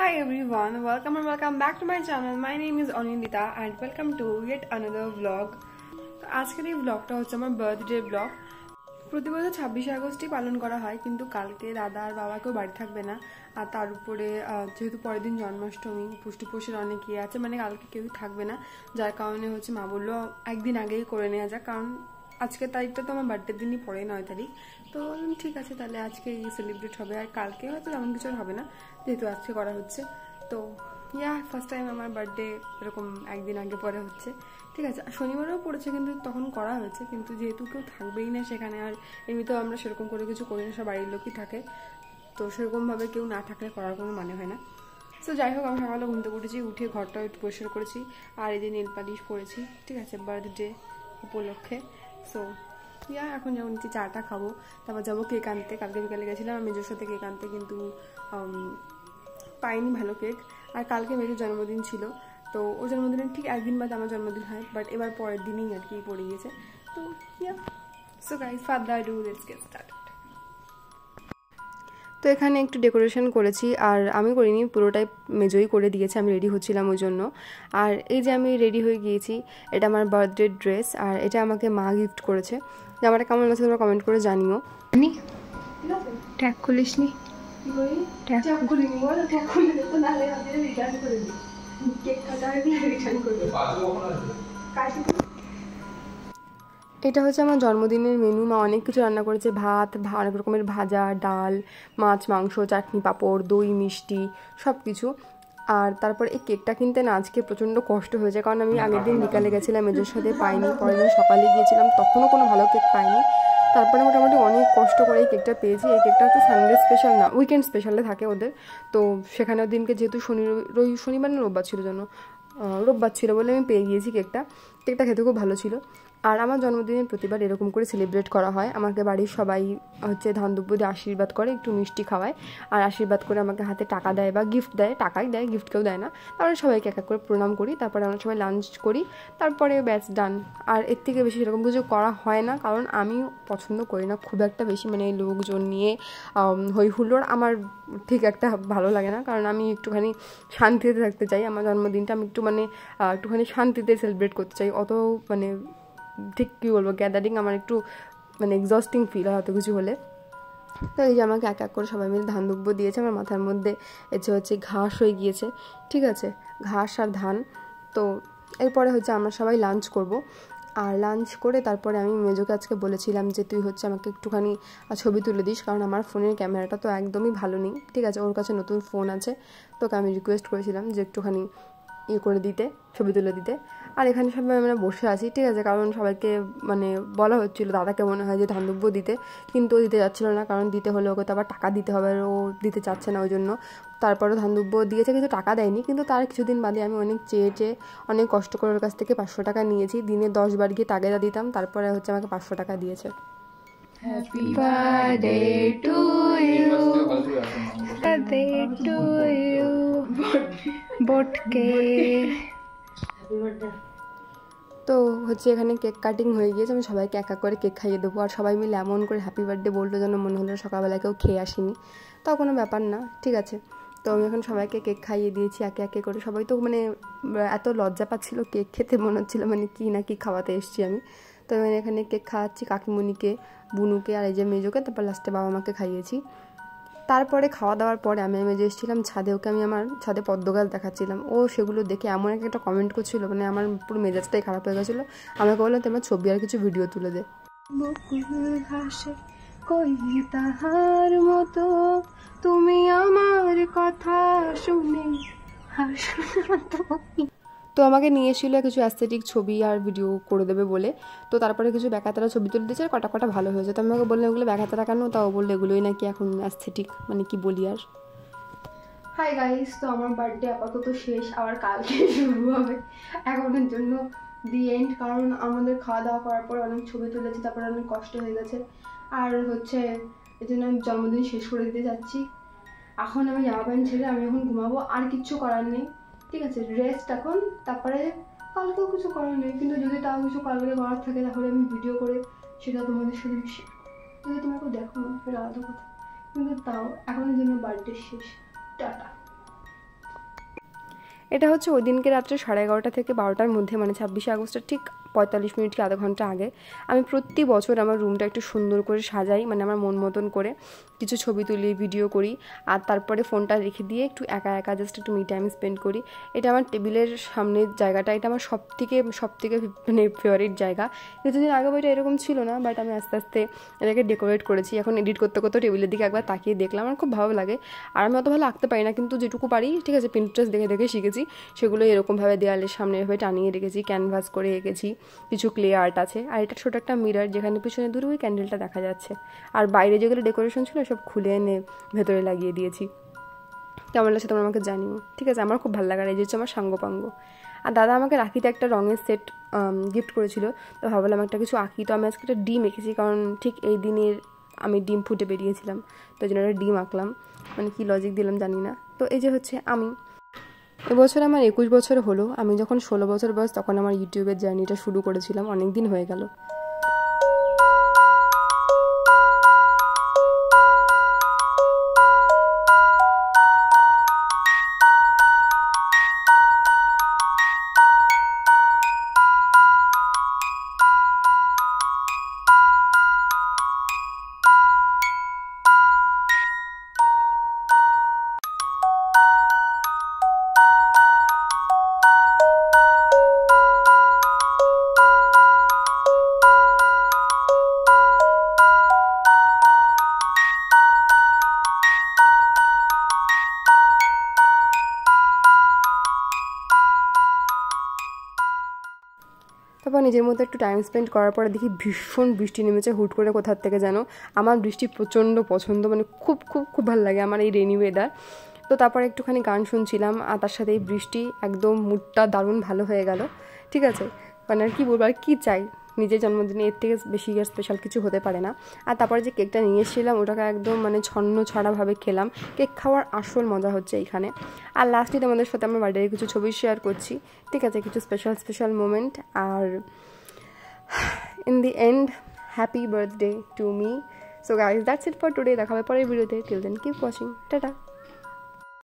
Hi everyone, welcome and welcome back to my channel. My name is Anindita and welcome to yet another vlog. তো আজকের এই ব্লগটা হচ্ছে আমার birthday blog. প্রতি বছর 26শে আগস্টই পালন করা হয়, কিন্তু কালকে দাদা আর বাবা কেউ বাড়ি থাকবে না। আর তার উপরে যেহেতু পরের দিন জন্মাষ্টমী, পুষ্টিপোষের অনেক ইয়ে আছে, মানে কালকে কেউই থাকবে না, যার কারণে হচ্ছে মা বললো একদিন আগেই করে নেওয়া যাক, কারণ আজকের তারিখটা তো আমার বার্থডের দিনই পড়ে 9 তারিখ। তো ঠিক আছে, তাহলে আজকে সেলিব্রেট হবে, আর কালকে হয়তো তেমন কিছু হবে না যেহেতু আজকে করা হচ্ছে। তো ফার্স্ট টাইম আমার বার্থডে এরকম একদিন আগে পরে হচ্ছে। ঠিক আছে, শনিবারও পড়েছে কিন্তু তখন করা হয়েছে, কিন্তু যেহেতু কেউ থাকবেই না সেখানে, আর এমনিতেও আমরা সেরকম করে কিছু করি না, সব বাড়ির লোকই থাকে, তো সেরকমভাবে কেউ না থাকলে করার কোনো মানে হয় না। সো যাই হোক, আমি সকালে ঘুমতে উঠেছি, উঠে ঘরটা একটু পরিষ্কার করেছি, আর এই যে নেল পালিশ পরেছি, ঠিক আছে, বার্থডে উপলক্ষে। সো এখন যেমন চাটা খাবো, তারপর যাবো কেক আনতে। কালকে বিকালে গেছিলাম আমি মেজোর সাথে কেক আনতে, কিন্তু পাইনি ভালো কেক। আর কালকে মেজোর জন্মদিন ছিল, তো ওর জন্মদিনের ঠিক একদিন বাদে আমার জন্মদিন হয়, বাট এবার পরের দিনই আর কি পড়ে গিয়েছে। তো so guys, further do let's get started. তো এখানে একটু ডেকোরেশন করেছি, আর আমি করিনি, পুরোটাই মেজোই করে দিয়েছে, আমি রেডি হচ্ছিলাম ওই জন্য। আর এই যে আমি রেডি হয়ে গিয়েছি, এটা আমার বার্থডে ড্রেস, আর এটা আমাকে মা গিফট করেছে। জামাটা কেমন আছে তোমরা কমেন্ট করে জানিও। ট্যাগ খুলিস নি? ট্যাগ খুলিনি, ট্যাগ খুলে দিত, নাহলে আমি রিটার্ন করে দিই, কেক কাটা হয়ে গেলে রিটার্ন করে দিই। এটা হচ্ছে আমার জন্মদিনের মেনু। মা অনেক কিছু রান্না করেছে, ভাত, অনেক রকমের ভাজা, ডাল, মাছ, মাংস, চাটনি, পাঁপড়, দই, মিষ্টি, সব কিছু। আর তারপর এই কেকটা কিনতে না আজকে প্রচণ্ড কষ্ট হয়েছে, কারণ আমি আগের দিন বিকালে গেছিলাম মেজোর সাথে, পাইনি। পরের দিন সকালে গিয়েছিলাম, তখনও কোনো ভালো কেক পাইনি। তারপরে মোটামুটি অনেক কষ্ট করে এই কেকটা পেয়েছি। এই কেকটা হচ্ছে সানডে স্পেশাল না, উইকেন্ড স্পেশালে থাকে ওদের। তো সেখানের দিনকে যেহেতু শনিবার না রোববার ছিল, জন্য রোববার ছিল বলে আমি পেয়ে গিয়েছি কেকটা। কেকটা খেতে খুব ভালো ছিল। আর আমার জন্মদিনে প্রতিবার এরকম করে সেলিব্রেট করা হয়। আমাকে বাড়ির সবাই হচ্ছে ধান দুব্য দিয়ে আশীর্বাদ করে, একটু মিষ্টি খাওয়ায়, আর আশীর্বাদ করে আমাকে হাতে টাকা দেয় বা গিফট দেয়। টাকাই দেয়, গিফট কেউ দেয় না। তারপরে সবাইকে এক এক করে প্রণাম করি, তারপরে আমরা সবাই লাঞ্চ করি, তারপরে ব্যাচ ডান। আর এর থেকে বেশি সেরকম কিছু করা হয় না, কারণ আমি পছন্দ করি না খুব একটা বেশি, মানে লোকজন নিয়ে হই হুল্লোড় আমার ঠিক একটা ভালো লাগে না, কারণ আমি একটুখানি শান্তিতে থাকতে চাই। আমার জন্মদিনটা আমি একটুখানি শান্তিতে সেলিব্রেট করতে চাই। অত মানে ঠিক কী বলবো, গ্যাদারিং আমার একটু মানে এক্সস্টিং ফিল হয় অত কিছু হলে। তো এই যে আমাকে এক এক করে সবাই মিলে ধান দুব্য দিয়েছে, আমার মাথার মধ্যে এসে হচ্ছে ঘাস হয়ে গিয়েছে, ঠিক আছে, ঘাস আর ধান। তো এরপরে হচ্ছে আমরা সবাই লাঞ্চ করব, আর লাঞ্চ করে তারপরে আমি মেজোকে আজকে বলেছিলাম যে তুই হচ্ছে আমাকে একটুখানি ছবি তুলে দিস, কারণ আমার ফোনের ক্যামেরাটা তো একদমই ভালো নেই, ঠিক আছে, ওর কাছে নতুন ফোন আছে। তোকে আমি রিকোয়েস্ট করেছিলাম যে একটুখানি করে দিতে, ছবি তুলে দিতে। আর এখানে সবাই আমরা বসে আছি, ঠিক আছে, কারণ সবাইকে মানে বলা হচ্ছিলো দাদাকে মনে হয় যে ধানদ্রব্য দিতে, কিন্তু ও দিতে যাচ্ছিলো না, কারণ দিতে হলে ওকে তো আবার টাকা দিতে হবে, আর ও দিতে চাচ্ছে না, ওই জন্য। তারপরে ধানদ্রব্য দিয়েছে, কিন্তু টাকা দেয়নি। কিন্তু তার কিছুদিন বাদে আমি অনেক চেয়ে অনেক কষ্ট করে ওর কাছ থেকে 500 টাকা নিয়েছি, দিনে 10 বার গিয়ে তাগেদা দিতাম, তারপরে হচ্ছে আমাকে 500 টাকা দিয়েছে। Happy birthday to you, birthday to you, বটকে। তো হচ্ছে এখানে কেক কাটিং হয়ে গিয়েছে, আমি সবাইকে এক এক করে কেক খাইয়ে দেবো, আর সবাই মিলে এমন করে হ্যাপি বার্থডে বললো যেন মনে হলো সকালবেলা কেউ খেয়ে আসিনি। তাও কোনো ব্যাপার না, ঠিক আছে। তো আমি এখন সবাইকে কেক খাইয়ে দিয়েছি একে একে করে। সবাই তো মানে এত লজ্জা পাচ্ছিলো কেক খেতে, মনে হচ্ছিলো মানে কি না কি খাওয়াতে এসছি আমি। তো আমি এখানে কেক খাওয়াচ্ছি কাকিমণিকে, বুনুকে, আর এই যে মেজোকে, তারপর লাস্টে বাবা মাকে খাইয়েছি। তারপরে খাওয়া দাওয়ার পরে আমি মেজে এসেছিলাম ছাদে, ওকে আমি আমার ছাদে পদ্ম গাছ দেখাচ্ছিলাম। ও সেগুলো দেখে এমন একটা কমেন্ট করছিল, মানে আমার পুরো মেজাজটাই খারাপ হয়ে গেছিলো। আমাকে বললাম তোমার ছবি আর কিছু ভিডিও তুলে দে। তাহার মতো তুমি আমার কথা শুনে তো আমাকে নিয়ে এসেছিলো কিছু অ্যাস্থেটিক ছবি আর ভিডিও করে দেবে বলে। তো তারপরে কিছু ব্যাকাতারা ছবি তুলে দিয়েছে, আর কটা কটা ভালো হয়েছে। তো আমাকে বললাম এগুলো ব্যাকাতারা কেন, তাও বললো এগুলোই নাকি এখন অ্যাস্থেটিক, মানে কি বলি আর। হাই গাইস, তো আমার বার্থডে আপাতত শেষ, আবার কালকে শুরু হবে। এখনের জন্য দি এন্ড, কারণ আমাদের খাওয়া দাওয়া করার পর অনেক ছবি তুলেছি, তারপরে অনেক কষ্ট হয়ে গেছে, আর হচ্ছে এই জন্য আমি জন্মদিন শেষ করে দিতে যাচ্ছি। এখন আমি জামা প্যান্ট ছেড়ে আমি এখন ঘুমাবো, আর কিচ্ছু করার নেই, ঠিক আছে, রেস্ট এখন। তারপরে কালকেও কিছু করার নেই, কিন্তু যদি তাও কিছু কালকে করার থাকে তাহলে আমি ভিডিও করে সেটা তোমাদের সাথে শেয়ার করবো। যদি তোমরা কেউ দেখো না সেটা আলাদা কথা, কিন্তু তাও এখনের জন্য বার্থডে শেষ, টাটা। এটা হচ্ছে ওই দিনকে রাত্রে 11:30 থেকে 12টার মধ্যে, মানে 26শে আগস্টের ঠিক 45 মিনিট কি আধা ঘন্টা আগে। আমি প্রতি বছর আমার রুমটা একটু সুন্দর করে সাজাই, মানে আমার মন মতন করে কিছু ছবি তুলি, ভিডিও করি, আর তারপরে ফোনটা রেখে দিয়ে একটু একা একা জাস্ট একটু মি টাইম স্পেন্ড করি। এটা আমার টেবিলের সামনের জায়গাটা, এটা আমার সব থেকে মানে ফেভারিট জায়গা। কিছুদিন আগে বইটা এরকম ছিল না, বাট আমি আস্তে আস্তে এটাকে ডেকোরেট করেছি। এখন এডিট করতে করতে টেবিলের দিকে একবার তাকিয়ে দেখলাম, আমার খুব ভালো লাগে। আর আমি অত ভালো আঁকতে পারি না, কিন্তু যেটুকু পারি, ঠিক আছে, পিন্টারেস্ট দেখে দেখে শিখেছি, সেগুলো এরকমভাবে দেওয়ালের সামনে এভাবে টানিয়ে রেখেছি, ক্যানভাস করে এঁকেছি, কিছু ক্লে আর্ট আছে। আর এটা ছোটো একটা মিরর, যেখানে পিছনে দূরে ওই ক্যান্ডেলটা দেখা যাচ্ছে। আর বাইরে যেগুলো ডেকোরেশন ছিল সব খুলে এনে ভেতরে লাগিয়ে দিয়েছি। কেমন লাগছে তোমরা আমাকে জানিও, ঠিক আছে? আমার খুব ভালো লাগার এই যে হচ্ছে আমার সাঙ্গপাঙ্গ। আর দাদা আমাকে রাখিতে একটা রঙের সেট গিফট করেছিল, তো ভাবলাম একটা কিছু আঁকি। তো আমি আজকে একটা ডিম এঁকেছি, কারণ ঠিক এই দিনের আমি ডিম ফুটে বেরিয়েছিলাম, তো এই জন্য একটা ডিম আঁকলাম। মানে কি লজিক দিলাম জানি না। তো এই যে হচ্ছে আমি, এবছর আমার 21 বছর হলো। আমি যখন 16 বছর বয়স তখন আমার ইউটিউবের জার্নিটা শুরু করেছিলাম, অনেক দিন হয়ে গেল। তারপর নিজের মধ্যে একটু টাইম স্পেন্ড করার পরে দেখি ভীষণ বৃষ্টি নেমেছে হুট করে কোথার থেকে যেন। আমার বৃষ্টি প্রচণ্ড পছন্দ, মানে খুব খুব খুব ভালো লাগে আমার এই রেনি ওয়েদার। তো তারপরে একটুখানি গান শুনছিলাম, আর তার সাথে এই বৃষ্টি, একদম মুডটা দারুণ ভালো হয়ে গেল, ঠিক আছে? মানে আর কী বলবো, আর কী চাই নিজের জন্মদিনে, এর থেকে বেশি আর স্পেশাল কিছু হতে পারে না। আর তারপরে যে কেকটা নিয়ে এসেছিলাম, ওটাকে একদম মানে ছন্ন ছড়াভাবে খেলাম। কেক খাওয়ার আসল মজা হচ্ছে এইখানে। আর লাস্টে তোমাদের সাথে আমার বার্থডের কিছু ছবি শেয়ার করছি, ঠিক আছে? কিছু স্পেশাল মোমেন্ট। আর in the end, happy birthday to me. So guys, that's it for today. দেখা হবে পরের ভিডিওতে। Till then, keep watching. Tata.